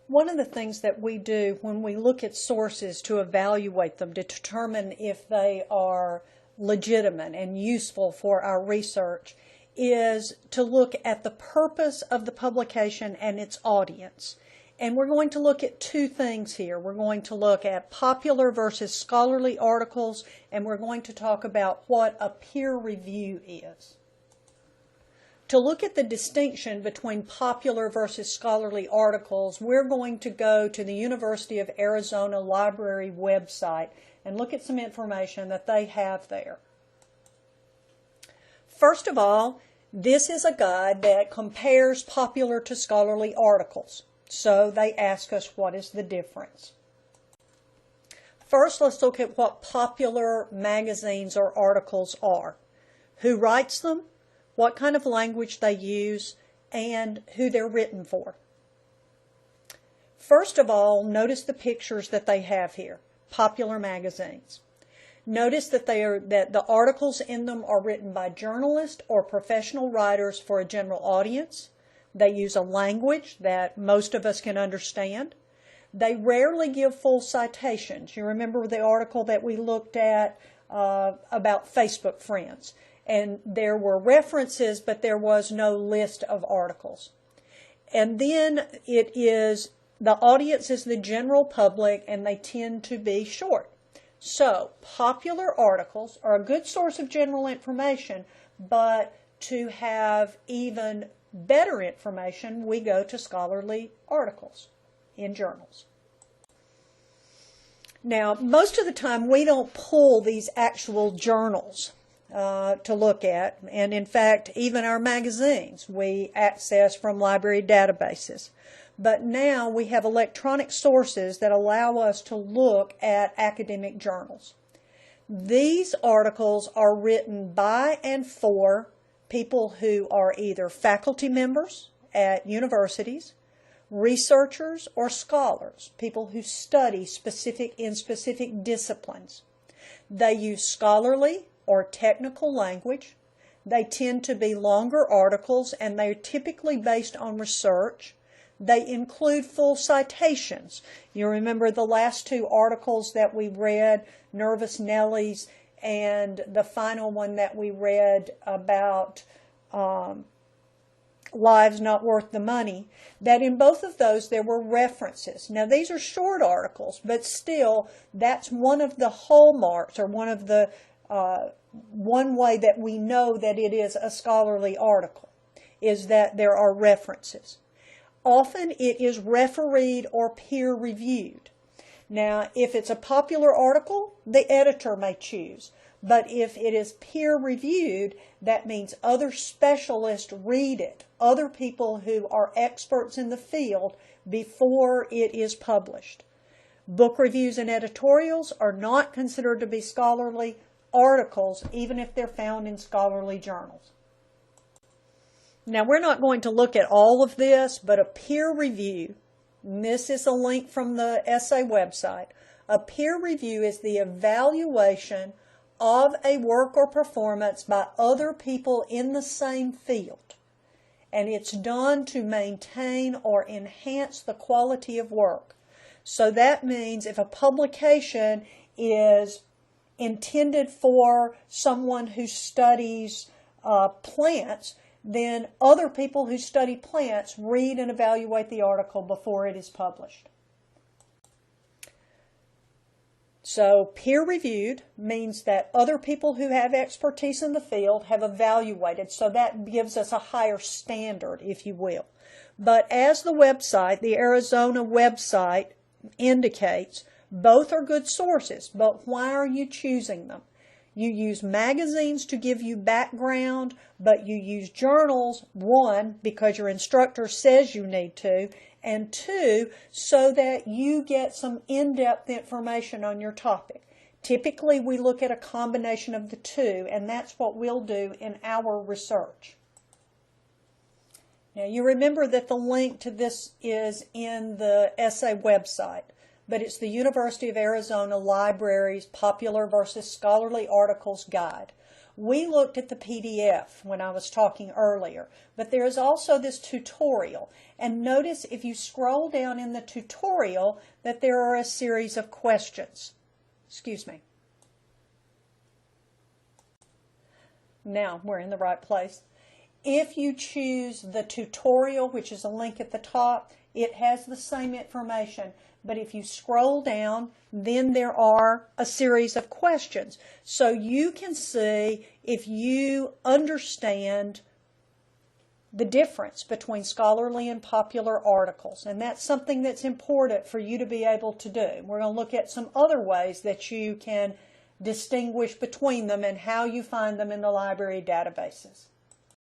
One of the things that we do when we look at sources to evaluate them, to determine if they are legitimate and useful for our research, is to look at the purpose of the publication and its audience. And we're going to look at two things here. We're going to look at popular versus scholarly articles, and we're going to talk about what a peer review is. To look at the distinction between popular versus scholarly articles, we're going to go to the University of Arizona Library website and look at some information that they have there. First of all, this is a guide that compares popular to scholarly articles. So they ask us, what is the difference? First, let's look at what popular magazines or articles are. Who writes them, what kind of language they use, and who they're written for. First of all, notice the pictures that they have here. Popular magazines. Notice that the articles in them are written by journalists or professional writers for a general audience. They use a language that most of us can understand. They rarely give full citations. You remember the article that we looked at about Facebook friends. And there were references, but there was no list of articles. And then the audience is the general public, and they tend to be short. So, popular articles are a good source of general information, but to have even better information, we go to scholarly articles in journals. Now, most of the time, we don't pull these actual journals to look at, and in fact, even our magazines we access from library databases. But now we have electronic sources that allow us to look at academic journals. These articles are written by and for people who are either faculty members at universities, researchers, or scholars, people who study in specific disciplines. They use scholarly or technical language. They tend to be longer articles, and they're typically based on research. They include full citations. You remember the last two articles that we read, Nervous Nellies, and the final one that we read about Lives Not Worth the Money, that in both of those there were references. Now these are short articles, but still that's one of the hallmarks, or one of the one way that we know that it is a scholarly article, is that there are references. Often it is refereed or peer-reviewed. Now, if it's a popular article, the editor may choose. But if it is peer-reviewed, that means other specialists read it, other people who are experts in the field, before it is published. Book reviews and editorials are not considered to be scholarly articles, even if they're found in scholarly journals. Now, we're not going to look at all of this, but a peer review, and this is a link from the essay website, a peer review is the evaluation of a work or performance by other people in the same field. And it's done to maintain or enhance the quality of work. So that means if a publication is intended for someone who studies plants, then other people who study plants read and evaluate the article before it is published. So peer-reviewed means that other people who have expertise in the field have evaluated, so that gives us a higher standard, if you will. But as the website, the Arizona website indicates, both are good sources, but why are you choosing them? You use magazines to give you background, but you use journals, one, because your instructor says you need to, and two, so that you get some in-depth information on your topic. Typically, we look at a combination of the two, and that's what we'll do in our research. Now, you remember that the link to this is in the essay website, but it's the University of Arizona Library's Popular versus Scholarly Articles Guide. We looked at the PDF when I was talking earlier, but there is also this tutorial. And notice if you scroll down in the tutorial that there are a series of questions. Excuse me. Now we're in the right place. If you choose the tutorial, which is a link at the top, it has the same information. But if you scroll down, then there are a series of questions. So you can see if you understand the difference between scholarly and popular articles. And that's something that's important for you to be able to do. We're going to look at some other ways that you can distinguish between them and how you find them in the library databases.